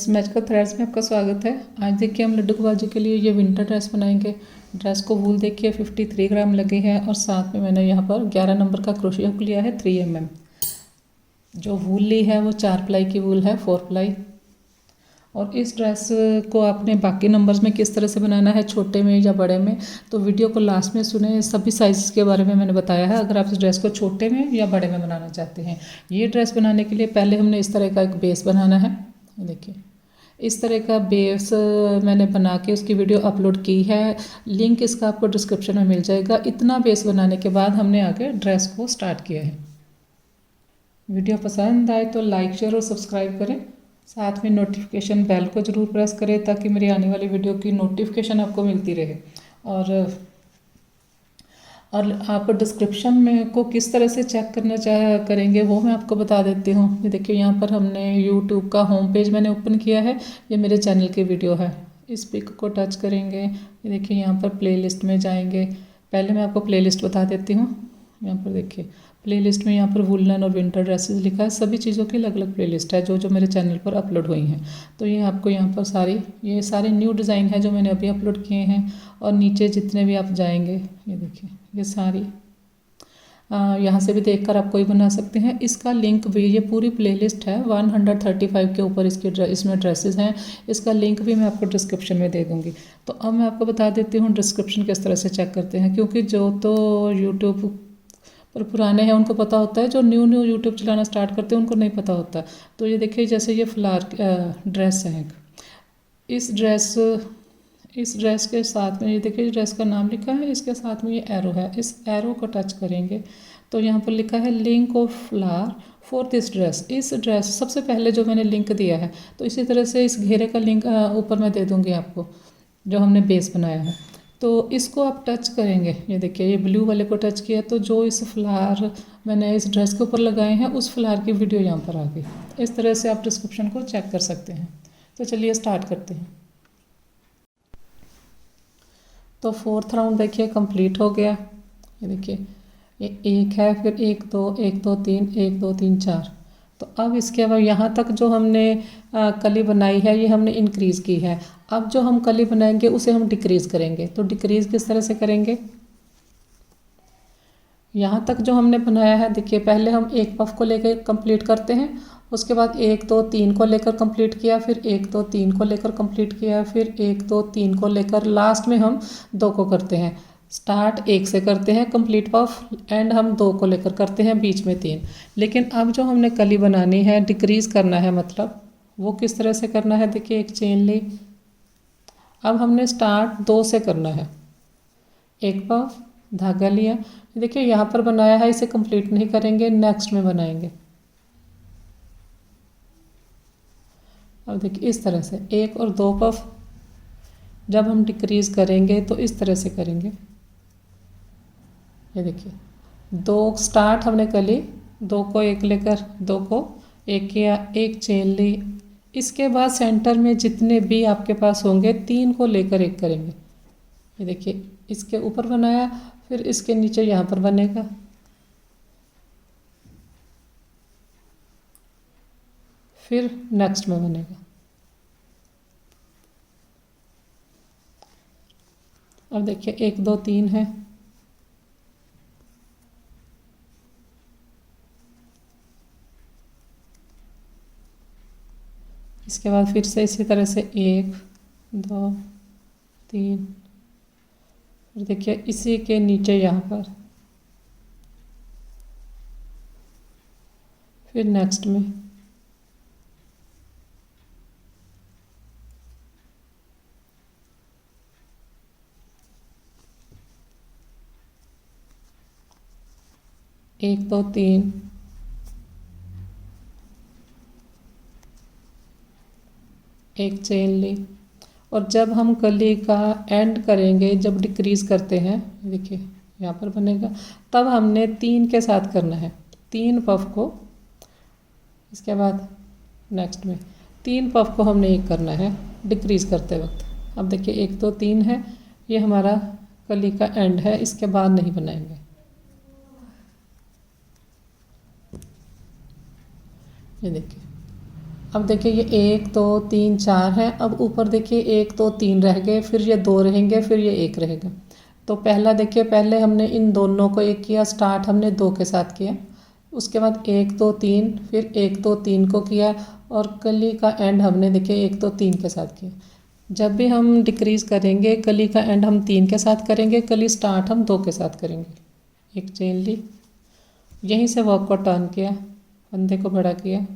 Friends, magical threads में आपका स्वागत है। आज देखिए हम लड्डू गोपाल जी के लिए ये विंटर ड्रेस बनाएंगे। ड्रेस को वूल देखिए 53 ग्राम लगी है और साथ में मैंने यहाँ पर 11 नंबर का क्रोशिया हुक लिया है 3 mm। जो वूल ली है वो 4 प्लाई की वूल है, 4 प्लाई। और इस ड्रेस को आपने बाकी नंबर्स में किस तरह से बनाना है, छोटे में या बड़े में, तो वीडियो को लास्ट में सुने। सभी साइज़ के बारे में मैंने बताया है अगर आप इस ड्रेस को छोटे में या बड़े में बनाना चाहते हैं। ये ड्रेस बनाने के लिए पहले हमने इस तरह का एक बेस बनाना है। देखिए इस तरह का बेस मैंने बना के उसकी वीडियो अपलोड की है, लिंक इसका आपको डिस्क्रिप्शन में मिल जाएगा। इतना बेस बनाने के बाद हमने आगे ड्रेस को स्टार्ट किया है। वीडियो पसंद आए तो लाइक, शेयर और सब्सक्राइब करें। साथ में नोटिफिकेशन बेल को ज़रूर प्रेस करें ताकि मेरी आने वाली वीडियो की नोटिफिकेशन आपको मिलती रहे। और आप डिस्क्रिप्शन में को किस तरह से चेक करना करेंगे वो मैं आपको बता देती हूँ। ये देखिए यहाँ पर हमने यूट्यूब का होम पेज मैंने ओपन किया है। ये मेरे चैनल की वीडियो है। इस पिक को टच करेंगे, ये देखिए यहाँ पर प्लेलिस्ट में जाएंगे। पहले मैं आपको प्लेलिस्ट बता देती हूँ। यहाँ पर देखिए प्लेलिस्ट में यहाँ पर वुलन और विंटर ड्रेसेस लिखा है। सभी चीज़ों की अलग अलग प्लेलिस्ट है जो मेरे चैनल पर अपलोड हुई हैं। तो ये आपको यहाँ पर ये सारे न्यू डिज़ाइन है जो मैंने अभी अपलोड किए हैं। और नीचे जितने भी आप जाएंगे, ये देखिए ये सारी यहाँ से भी देखकर आप कोई बना सकते हैं। इसका लिंक भी, ये पूरी प्लेलिस्ट है 135 के ऊपर इसमें ड्रेसेस हैं। इसका लिंक भी मैं आपको डिस्क्रिप्शन में दे दूँगी। तो अब मैं आपको बता देती हूँ डिस्क्रिप्शन किस तरह से चेक करते हैं, क्योंकि जो तो यूट्यूब पर पुराने हैं उनको पता होता है, जो न्यू यूट्यूब चलाना स्टार्ट करते हैं उनको नहीं पता होता। तो ये देखिए जैसे ये फ्लावर ड्रेस है। इस ड्रेस के साथ में ये देखिए ड्रेस का नाम लिखा है, इसके साथ में ये एरो है। इस एरो को टच करेंगे तो यहाँ पर लिखा है link of flower for this dress. इस ड्रेस सबसे पहले जो मैंने लिंक दिया है, तो इसी तरह से इस घेरे का लिंक ऊपर मैं दे दूँगी आपको, जो हमने बेस बनाया है। तो इसको आप टच करेंगे, ये देखिए ये ब्लू वाले को टच किया तो जो इस फ्लावर मैंने इस ड्रेस के ऊपर लगाए हैं उस फ्लावर की वीडियो यहाँ पर आ गई। इस तरह से आप डिस्क्रिप्शन को चेक कर सकते हैं। तो चलिए स्टार्ट करते हैं। तो 4th राउंड देखिए कंप्लीट हो गया। ये देखिए ये 1 है, फिर 1 2 1 2 3 1 2 3 4। तो अब इसके बाद यहाँ तक जो हमने कली बनाई है ये हमने इंक्रीज़ की है। अब जो हम कली बनाएंगे उसे हम डिक्रीज़ करेंगे। तो डिक्रीज़ किस तरह से करेंगे, यहाँ तक जो हमने बनाया है देखिए पहले हम एक पफ को लेकर कंप्लीट करते हैं, उसके बाद 1 2 3 को लेकर कंप्लीट किया, फिर 1 2 3 को लेकर कंप्लीट किया, फिर 1 2 3 को लेकर लास्ट में हम 2 को करते हैं। स्टार्ट 1 से करते हैं कंप्लीट पफ, एंड हम 2 को लेकर करते हैं, बीच में 3। लेकिन अब जो हमने कली बनानी है, डिक्रीज़ करना है, मतलब वो किस तरह से करना है, देखिए एक चेन ली। अब हमने स्टार्ट 2 से करना है, एक पफ, धागा लिया। देखिए यहाँ पर बनाया है, इसे कंप्लीट नहीं करेंगे, नेक्स्ट में बनाएंगे। अब देखिए इस तरह से 1 और 2 पफ जब हम डिक्रीज़ करेंगे तो इस तरह से करेंगे। ये देखिए 2 स्टार्ट हमने कली, 2 को 1 लेकर 2 को 1 किया, एक चेन ली। इसके बाद सेंटर में जितने भी आपके पास होंगे 3 को लेकर 1 करेंगे। ये देखिए इसके ऊपर बनाया, फिर इसके नीचे यहाँ पर बनेगा। फिर नेक्स्ट में बनेगा। अब देखिए 1 2 3 है। इसके बाद फिर से इसी तरह से 1 2 3, फिर देखिए इसी के नीचे यहाँ पर, फिर नेक्स्ट में। एक 2 3, एक चेन ली। और जब हम कली का एंड करेंगे, जब डिक्रीज़ करते हैं, देखिए यहाँ पर बनेगा, तब हमने 3 के साथ करना है, 3 पफ को। इसके बाद नेक्स्ट में 3 पफ को हमने एक करना है डिक्रीज़ करते वक्त। अब देखिए 1 2 3 है, ये हमारा कली का एंड है, इसके बाद नहीं बनाएंगे। ये देखिए अब देखिए ये 1 2 3 4 है। अब ऊपर देखिए 1 2 3 रह गए, फिर ये 2 रहेंगे, फिर ये 1 रहेगा। तो पहला देखिए, पहले हमने इन दोनों को एक किया, स्टार्ट हमने 2 के साथ किया, उसके बाद 1 2 3, फिर 1 2 3 को किया, और कली का एंड हमने देखिए 1 2 3 के साथ किया। जब भी हम डिक्रीज करेंगे, कली का एंड हम 3 के साथ करेंगे, कली स्टार्ट हम 2 के साथ करेंगे। एक चेन ली, यहीं से वर्क को टर्न किया, फंदे को बड़ा किया,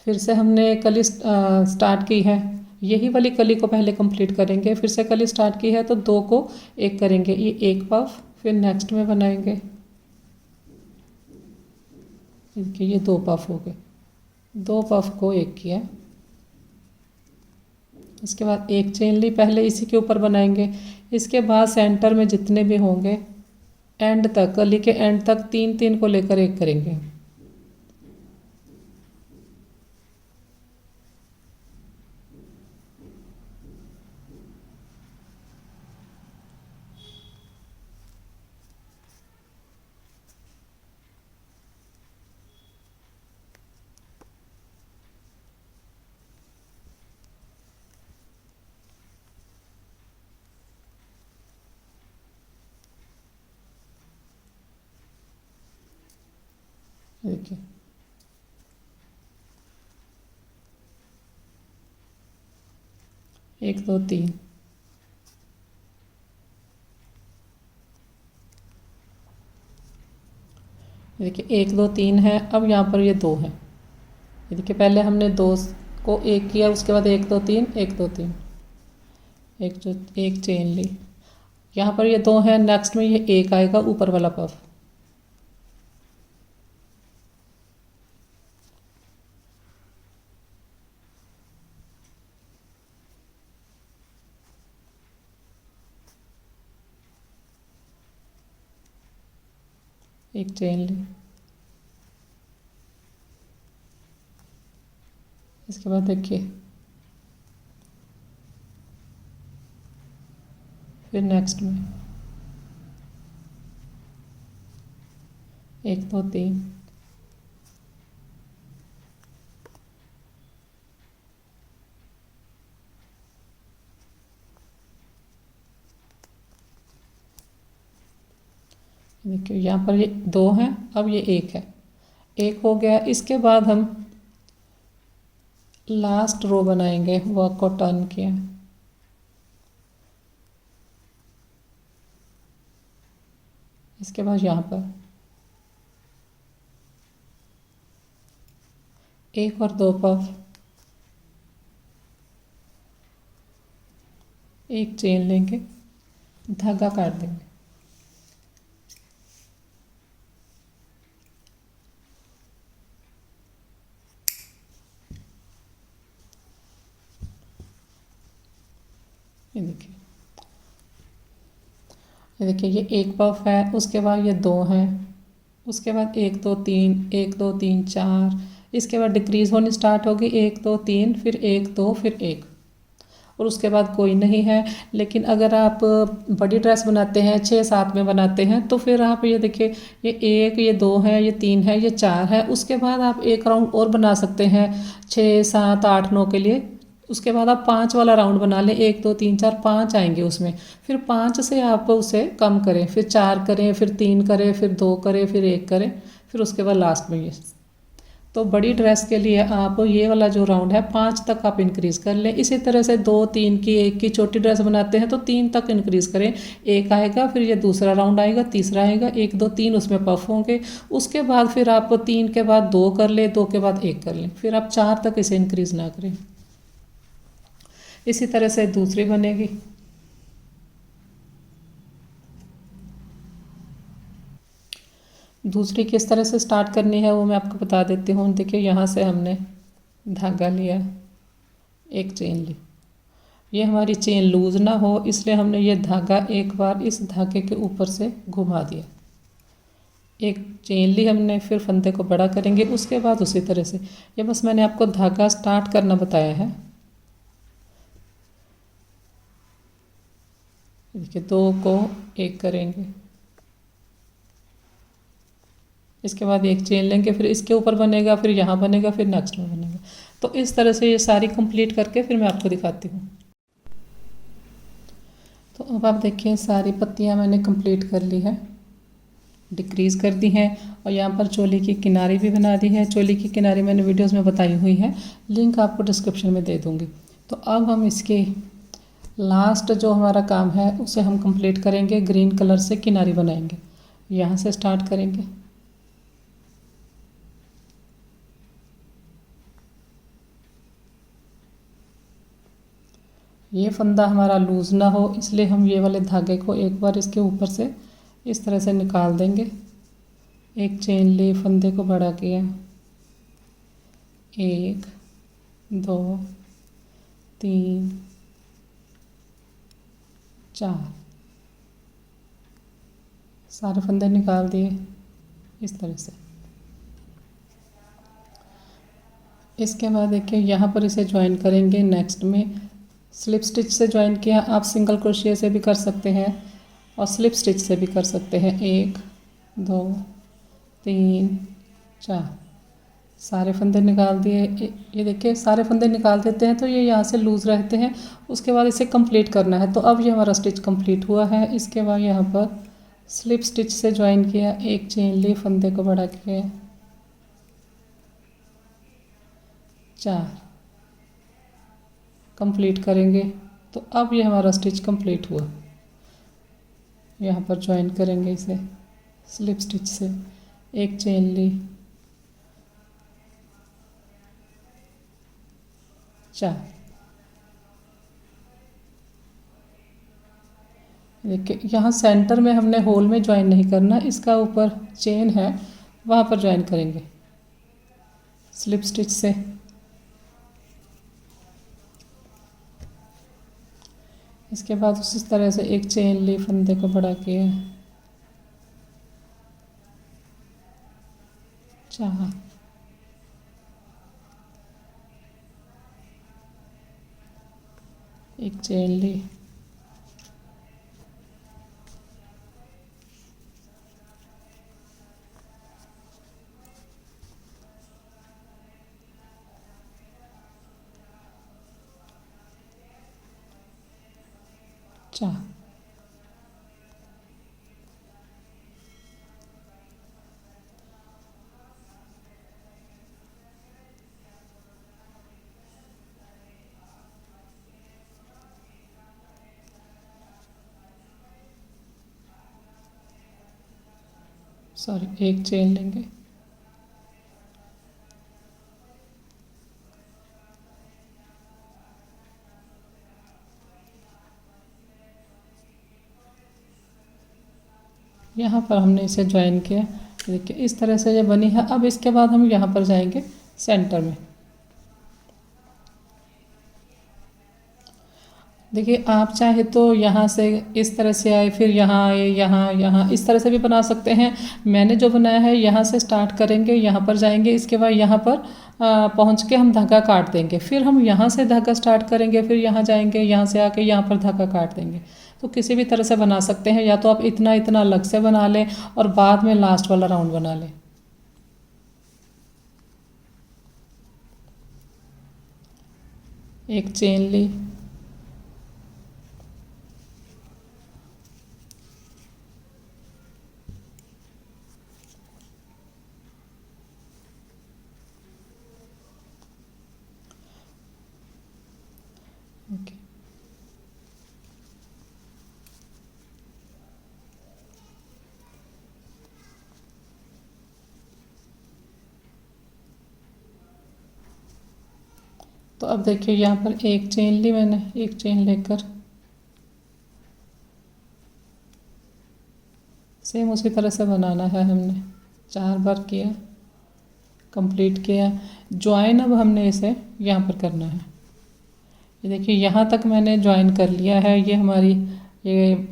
फिर से हमने कली स्टार्ट की है, यही वाली कली को पहले कंप्लीट करेंगे। फिर से कली स्टार्ट की है तो 2 को एक करेंगे, ये एक पफ, फिर नेक्स्ट में बनाएंगे। देखिए ये 2 पफ हो गए, 2 पफ को एक किया, इसके बाद एक चेन ली, पहले इसी के ऊपर बनाएंगे। इसके बाद सेंटर में जितने भी होंगे एंड तक, कली के एंड तक 3 3 को लेकर एक करेंगे। देखिए 1 2 3, देखिए 1 2 3 है। अब यहाँ पर ये 2 है, ये देखिए पहले हमने 2 को एक किया, उसके बाद 1 2 3 1 2 3, एक चेन ली, यहाँ पर ये 2 है, नेक्स्ट में ये 1 आएगा ऊपर वाला पफ, एक चेन ली, इसके बाद देखिए फिर नेक्स्ट में 1 2 3, देखिए यहाँ पर ये 2 है, अब ये 1 है, 1 हो गया। इसके बाद हम लास्ट रो बनाएंगे, वर्क को टर्न किया, इसके बाद यहाँ पर 1 और 2 पफ, एक चेन लेंगे, धागा काट देंगे, ये देखिए, ये देखिए ये 1 पफ है, उसके बाद ये 2 हैं, उसके बाद 1 2 3 1 2 3 4, इसके बाद डिक्रीज होनी स्टार्ट होगी, 1 2 3, फिर 1 2, फिर 1, और उसके बाद कोई नहीं है। लेकिन अगर आप बड़ी ड्रेस बनाते हैं, 6 7 में बनाते हैं, तो फिर आप ये देखिए ये 1 ये 2 है, ये 3 है, ये 4 है, उसके बाद आप एक राउंड और बना सकते हैं 6 7 8 9 के लिए। उसके बाद आप 5 वाला राउंड बना लें, 1 2 3 4 5 आएंगे उसमें, फिर 5 से आप उसे कम करें, फिर 4 करें, फिर 3 करें, फिर 2 करें, फिर 1 करें, फिर उसके बाद लास्ट में ये। तो बड़ी ड्रेस के लिए आप ये वाला जो राउंड है 5 तक आप इंक्रीज कर लें। इसी तरह से 2 3 की 1 की छोटी ड्रेस बनाते हैं तो 3 तक इंक्रीज करें, 1 आएगा, फिर ये दूसरा राउंड आएगा, तीसरा आएगा, 1 2 3 उसमें पफ होंगे। उसके बाद फिर आप 3 के बाद 2 कर लें, 2 के बाद 1 कर लें, फिर आप 4 तक इसे इंक्रीज ना करें। इसी तरह से दूसरी बनेगी। दूसरी किस तरह से स्टार्ट करनी है वो मैं आपको बता देती हूँ। देखिए यहाँ से हमने धागा लिया, एक चेन ली, ये हमारी चेन लूज ना हो इसलिए हमने ये धागा एक बार इस धागे के ऊपर से घुमा दिया, एक चेन ली हमने, फिर फंदे को बड़ा करेंगे। उसके बाद उसी तरह से, ये बस मैंने आपको धागा स्टार्ट करना बताया है। देखिए 2 को 1 करेंगे, इसके बाद एक चेन लेंगे, फिर इसके ऊपर बनेगा, फिर यहाँ बनेगा, फिर नेक्स्ट में बनेगा। तो इस तरह से ये सारी कंप्लीट करके फिर मैं आपको दिखाती हूँ। तो अब आप देखिए सारी पत्तियाँ मैंने कंप्लीट कर ली है, डिक्रीज़ कर दी हैं। और यहाँ पर चोली की किनारी भी बना दी है। चोली की किनारी मैंने वीडियोस में बताई हुई है, लिंक आपको डिस्क्रिप्शन में दे दूँगी। तो अब हम इसके लास्ट जो हमारा काम है उसे हम कंप्लीट करेंगे। ग्रीन कलर से किनारी बनाएंगे, यहाँ से स्टार्ट करेंगे। ये फंदा हमारा लूज़ ना हो, इसलिए हम ये वाले धागे को एक बार इसके ऊपर से इस तरह से निकाल देंगे। एक चेन ली, फंदे को बड़ा किया, 1 2 3 4, सारे फंदे निकाल दिए इस तरह से। इसके बाद देखिए यहाँ पर इसे ज्वाइन करेंगे। नेक्स्ट में स्लिप स्टिच से ज्वाइन किया, आप सिंगल क्रोशिया से भी कर सकते हैं और स्लिप स्टिच से भी कर सकते हैं। 1 2 3 4, सारे फंदे निकाल दिए। ये देखिए सारे फंदे निकाल देते हैं तो ये यहाँ से लूज़ रहते हैं। उसके बाद इसे कंप्लीट करना है। तो अब ये हमारा स्टिच कंप्लीट हुआ है। इसके बाद यहाँ पर स्लिप स्टिच से ज्वाइन किया, एक चेन ली, फंदे को बड़ा किया, 4 कंप्लीट करेंगे। तो अब ये हमारा स्टिच कंप्लीट हुआ। यहाँ पर ज्वाइन करेंगे इसे स्लिप स्टिच से, एक चेन ली, 4। देखिए यहाँ सेंटर में हमने होल में ज्वाइन नहीं करना, इसका ऊपर चेन है वहाँ पर ज्वाइन करेंगे स्लिप स्टिच से। इसके बाद उसी तरह से एक चेन ली, फंदे को बड़ा किया, 4, एक चेन ली, 4। सॉरी, एक चेन लेंगे, यहाँ पर हमने इसे ज्वाइन किया। देखिए इस तरह से ये बनी है। अब इसके बाद हम यहाँ पर जाएंगे सेंटर में। देखिए आप चाहे तो यहाँ से इस तरह से आए, फिर यहाँ आए, यहाँ इस तरह से भी बना सकते हैं। मैंने जो बनाया है यहाँ से स्टार्ट करेंगे, यहाँ पर जाएंगे, इसके बाद यहाँ पर पहुँच के हम धागा काट देंगे। फिर हम यहाँ से धागा स्टार्ट करेंगे, फिर यहाँ जाएंगे, यहाँ से आके यहाँ पर धागा काट देंगे। तो किसी भी तरह से बना सकते हैं, या तो आप इतना इतना अलग से बना लें और बाद में लास्ट वाला राउंड बना लें। एक चेन ली, ओके, तो अब देखिए यहाँ पर एक चेन ली मैंने, एक चेन लेकर सेम उसी तरह से बनाना है। हमने 4 बार किया, कंप्लीट किया। ज्वाइन अब हमने इसे यहाँ पर करना है। ये देखिए यहाँ तक मैंने ज्वाइन कर लिया है। ये हमारी ये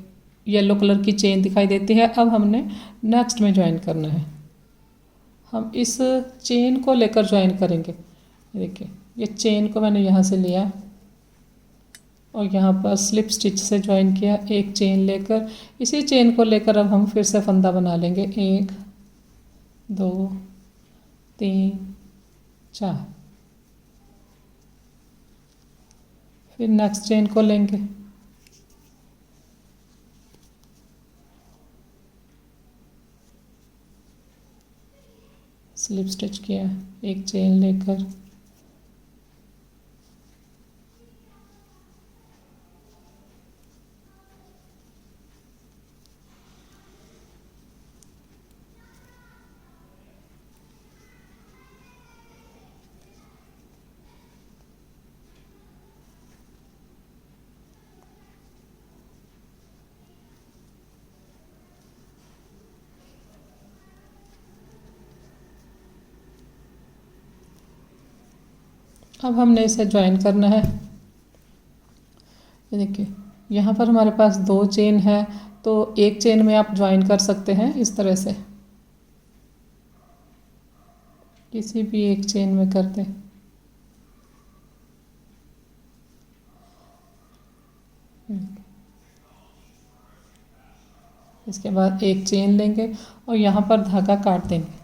येलो कलर की चेन दिखाई देती है। अब हमने नेक्स्ट में ज्वाइन करना है। हम इस चेन को लेकर ज्वाइन करेंगे। ये देखिए ये चेन को मैंने यहाँ से लिया और यहाँ पर स्लिप स्टिच से ज्वाइन किया, एक चेन लेकर। इसी चेन को लेकर अब हम फिर से फंदा बना लेंगे, 1 2 3 4। फिर नेक्स्ट चेन को लेंगे, स्लिप स्टिच किया, एक चेन लेकर अब हमने इसे ज्वाइन करना है। ये देखिए यहाँ पर हमारे पास 2 चेन है, तो एक चेन में आप ज्वाइन कर सकते हैं इस तरह से, किसी भी एक चेन में कर दें। इसके बाद एक चेन लेंगे और यहाँ पर धागा काट देंगे।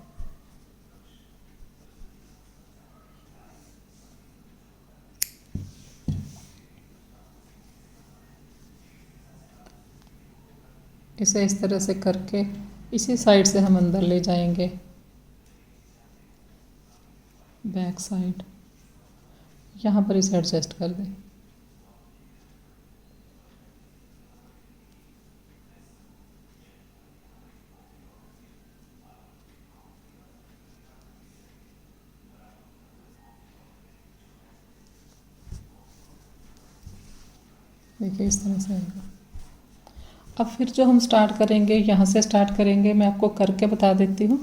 इसे इस तरह से करके इसी साइड से हम अंदर ले जाएंगे, बैक साइड। यहाँ पर इसे एडजस्ट कर दें। देखिए इस तरह से आएगा। अब फिर जो हम स्टार्ट करेंगे, यहाँ से स्टार्ट करेंगे, मैं आपको करके बता देती हूँ।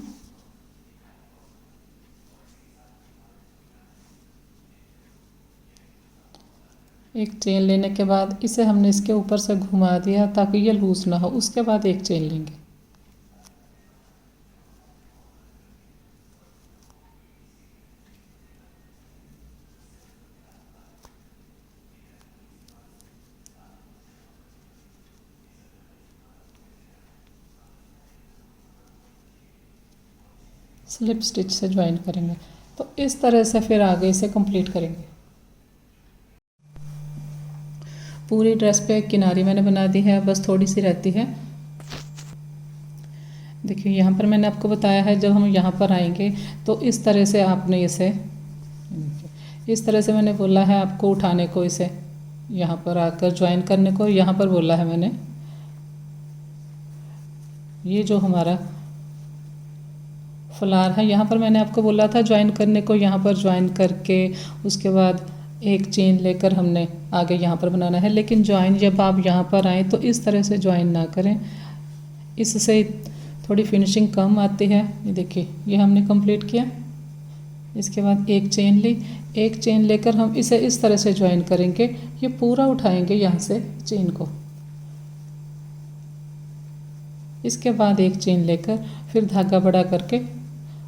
एक चेन लेने के बाद इसे हमने इसके ऊपर से घुमा दिया ताकि ये लूज ना हो। उसके बाद एक चेन लेंगे, स्लिप स्टिच से ज्वाइन करेंगे। तो इस तरह से फिर आगे इसे कंप्लीट करेंगे। पूरी ड्रेस पे किनारी मैंने बना दी है, बस थोड़ी सी रहती है। देखिए यहाँ पर मैंने आपको बताया है, जब हम यहाँ पर आएंगे तो इस तरह से आपने इसे, इस तरह से मैंने बोला है आपको उठाने को, इसे यहाँ पर आकर ज्वाइन करने को। यहाँ पर बोला है मैंने, ये जो हमारा फ्लावर है यहाँ पर मैंने आपको बोला था ज्वाइन करने को। यहाँ पर ज्वाइन करके उसके बाद एक चेन लेकर हमने आगे यहाँ पर बनाना है। लेकिन ज्वाइन जब आप यहाँ पर आएँ तो इस तरह से ज्वाइन ना करें, इससे थोड़ी फिनिशिंग कम आती है। ये देखिए ये हमने कंप्लीट किया। इसके बाद एक चेन ली, एक चेन लेकर हम इसे इस तरह से ज्वाइन करेंगे। ये पूरा उठाएंगे यहाँ से चेन को। इसके बाद एक चेन लेकर फिर धागा बड़ा करके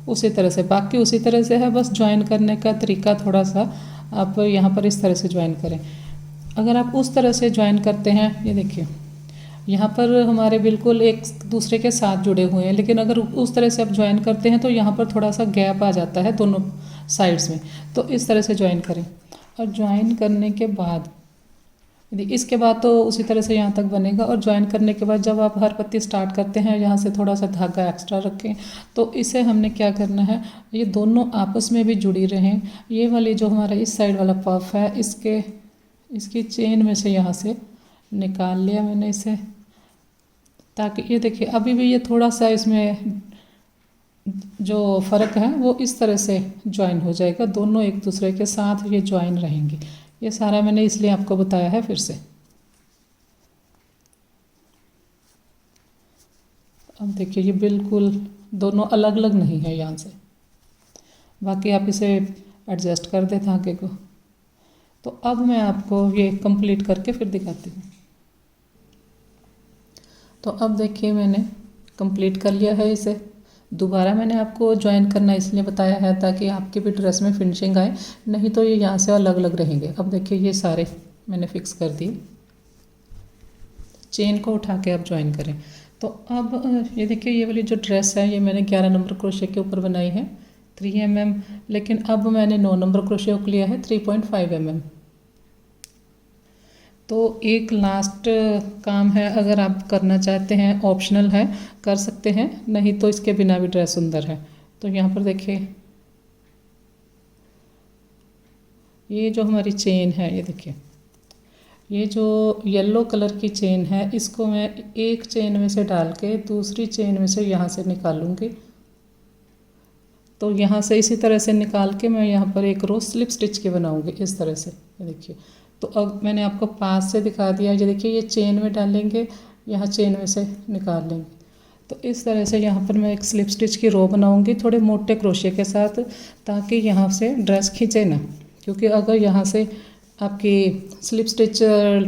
उसी तरह से, बाकी उसी तरह से है, बस ज्वाइन करने का तरीका थोड़ा सा आप यहाँ पर इस तरह से ज्वाइन करें। अगर आप उस तरह से ज्वाइन करते हैं, ये देखिए यहाँ पर हमारे बिल्कुल एक दूसरे के साथ जुड़े हुए हैं, लेकिन अगर उस तरह से आप ज्वाइन करते हैं तो यहाँ पर थोड़ा सा गैप आ जाता है दोनों साइड्स में। तो इस तरह से ज्वाइन करें। और ज्वाइन करने के बाद इसके बाद तो उसी तरह से यहाँ तक बनेगा। और ज्वाइन करने के बाद जब आप हर पत्ती स्टार्ट करते हैं, यहाँ से थोड़ा सा धागा एक्स्ट्रा रखें। तो इसे हमने क्या करना है, ये दोनों आपस में भी जुड़ी रहें। ये वाली जो हमारा इस साइड वाला पफ है, इसकी चेन में से यहाँ से निकाल लिया मैंने इसे, ताकि ये देखिए अभी भी ये थोड़ा सा इसमें जो फ़र्क है वो इस तरह से ज्वाइन हो जाएगा। दोनों एक दूसरे के साथ ये ज्वाइन रहेंगे। ये सारा मैंने इसलिए आपको बताया है फिर से। अब देखिए ये बिल्कुल दोनों अलग अलग नहीं है यहाँ से। बाकी आप इसे एडजस्ट कर दें धागे को। तो अब मैं आपको ये कंप्लीट करके फिर दिखाती हूँ। तो अब देखिए मैंने कंप्लीट कर लिया है इसे। दोबारा मैंने आपको ज्वाइन करना इसलिए बताया है ताकि आपके भी ड्रेस में फिनिशिंग आए, नहीं तो ये यहाँ से अलग अलग रहेंगे। अब देखिए ये सारे मैंने फिक्स कर दिए। चेन को उठा के आप ज्वाइन करें। तो अब ये देखिए, ये वाली जो ड्रेस है ये मैंने 11 नंबर क्रोशे के ऊपर बनाई है 3 mm, लेकिन अब मैंने 9 नंबर क्रोशे को लिया है 3.5 mm। तो एक लास्ट काम है, अगर आप करना चाहते हैं, ऑप्शनल है, कर सकते हैं, नहीं तो इसके बिना भी ड्रेस सुंदर है। तो यहाँ पर देखिए, ये जो हमारी चेन है, ये देखिए, ये जो येलो कलर की चेन है, इसको मैं एक चेन में से डाल के दूसरी चेन में से यहाँ से निकालूंगी। तो यहाँ से इसी तरह से निकाल के मैं यहाँ पर एक रो स्लिप स्टिच के बनाऊंगी इस तरह से। ये देखिए, तो अब मैंने आपको पास से दिखा दिया। ये देखिए, ये चेन में डालेंगे, यहाँ चेन में से निकाल लेंगे। तो इस तरह से यहाँ पर मैं एक स्लिप स्टिच की रो बनाऊंगी थोड़े मोटे क्रोशे के साथ, ताकि यहाँ से ड्रेस खींचे ना, क्योंकि अगर यहाँ से आपकी स्लिप स्टिच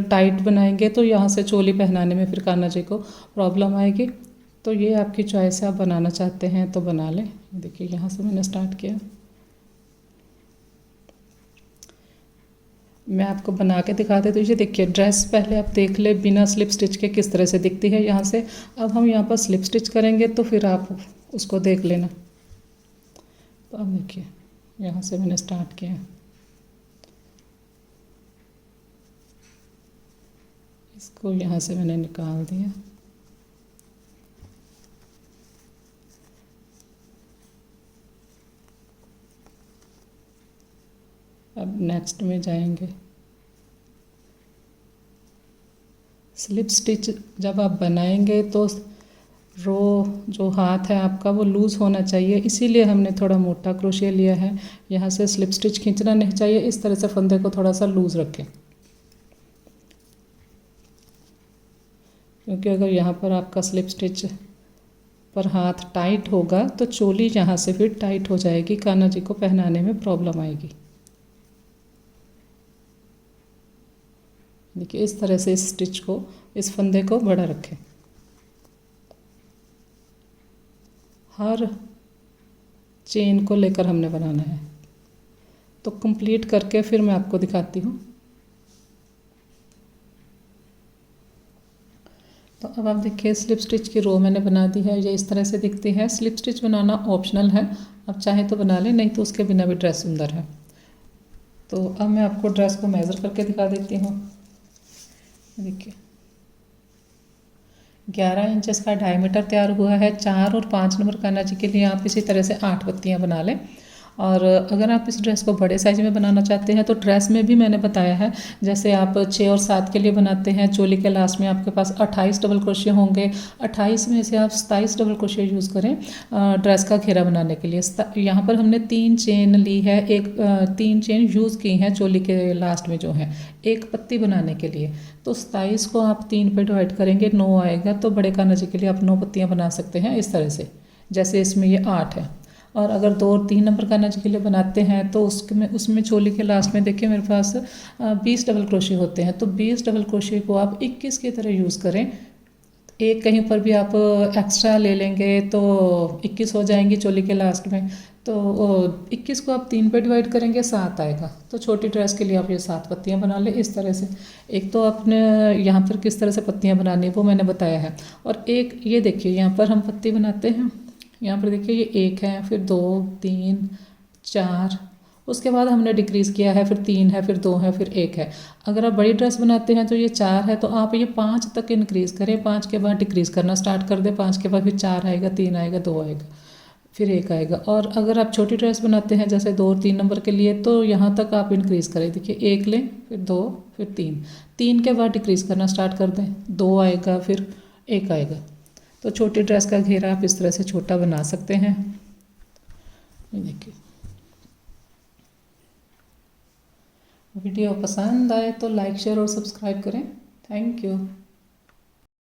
टाइट बनाएंगे तो यहाँ से चोली पहनाने में फिर कान्हा जी को प्रॉब्लम आएगी। तो ये आपकी चॉइस है, आप बनाना चाहते हैं तो बना लें। देखिए, यहाँ से मैंने स्टार्ट किया। मैं आपको बना के दिखा देती हूँ। ये देखिए, ड्रेस पहले आप देख ले बिना स्लिप स्टिच के किस तरह से दिखती है यहाँ से। अब हम यहाँ पर स्लिप स्टिच करेंगे तो फिर आप उसको देख लेना। तो अब देखिए, यहाँ से मैंने स्टार्ट किया, इसको यहाँ से मैंने निकाल दिया। अब नेक्स्ट में जाएंगे। स्लिप स्टिच जब आप बनाएंगे तो रो जो हाथ है आपका वो लूज़ होना चाहिए, इसीलिए हमने थोड़ा मोटा क्रोशिया लिया है। यहाँ से स्लिप स्टिच खींचना नहीं चाहिए, इस तरह से फंदे को थोड़ा सा लूज़ रखें, क्योंकि अगर यहाँ पर आपका स्लिप स्टिच पर हाथ टाइट होगा तो चोली यहाँ से फिर टाइट हो जाएगी, कान्हा जी को पहनाने में प्रॉब्लम आएगी। देखिए, इस तरह से इस स्टिच को, इस फंदे को बड़ा रखें। हर चेन को लेकर हमने बनाना है। तो कंप्लीट करके फिर मैं आपको दिखाती हूँ। तो अब आप देखिए, स्लिप स्टिच की रो मैंने बना दी है, ये इस तरह से दिखती है। स्लिप स्टिच बनाना ऑप्शनल है, आप चाहे तो बना लें, नहीं तो उसके बिना भी ड्रेस सुंदर है। तो अब मैं आपको ड्रेस को मेज़र करके दिखा देती हूँ। देखिए, 11 इंचेस का डायमीटर तैयार हुआ है। 4 और 5 नंबर कान्हा जी के लिए आप इसी तरह से 8 पत्तियाँ बना लें। और अगर आप इस ड्रेस को बड़े साइज में बनाना चाहते हैं तो ड्रेस में भी मैंने बताया है, जैसे आप 6 और 7 के लिए बनाते हैं, चोली के लास्ट में आपके पास 28 डबल क्रोशिया होंगे। 28 में से आप 27 डबल क्रोशिया यूज़ करें ड्रेस का घेरा बनाने के लिए। यहाँ पर हमने 3 चेन ली है, 3 चेन यूज़ की हैं चोली के लास्ट में जो है, एक पत्ती बनाने के लिए। तो 27 को आप 3 पे डिवाइड करेंगे, 9 आएगा। तो बड़े कान्हा जी के लिए आप 9 पत्तियाँ बना सकते हैं इस तरह से, जैसे इसमें ये 8 है। और अगर 2 और 3 नंबर कान्हा जी के लिए बनाते हैं तो उसमें चोली के लास्ट में देखिए मेरे पास 20 डबल क्रोशिया होते हैं। तो 20 डबल क्रोशिया को आप 21 की तरह यूज़ करें। एक कहीं पर भी आप एक्स्ट्रा ले लेंगे तो 21 हो जाएंगी चोली के लास्ट में। तो 21 को आप 3 पे डिवाइड करेंगे, 7 आएगा। तो छोटी ड्रेस के लिए आप ये 7 पत्तियाँ बना लें इस तरह से। एक तो आपने यहाँ पर किस तरह से पत्तियाँ बनानी है वो मैंने बताया है। और एक ये देखिए, यहाँ पर हम पत्ती बनाते हैं, यहाँ पर देखिए ये 1 है, फिर 2, 3, 4, उसके बाद हमने डिक्रीज़ किया है, फिर 3 है, फिर 2 है, फिर 1 है। अगर आप बड़ी ड्रेस बनाते हैं तो ये 4 है, तो आप ये 5 तक इंक्रीज़ करें, 5 के बाद डिक्रीज़ करना स्टार्ट कर दें। 5 के बाद फिर 4 आएगा, 3 आएगा, 2 आएगा, फिर 1 आएगा। और अगर आप छोटी ड्रेस बनाते हैं जैसे 2 और 3 नंबर के लिए, तो यहाँ तक आप इंक्रीज़ करें। देखिए 1 लें, फिर 2, फिर 3, 3 के बाद डिक्रीज़ करना स्टार्ट कर दें, 2 आएगा, फिर 1 आएगा। तो छोटी ड्रेस का घेरा आप इस तरह से छोटा बना सकते हैं। ये देखिए, वीडियो पसंद आए तो लाइक, शेयर और सब्सक्राइब करें। Thank you.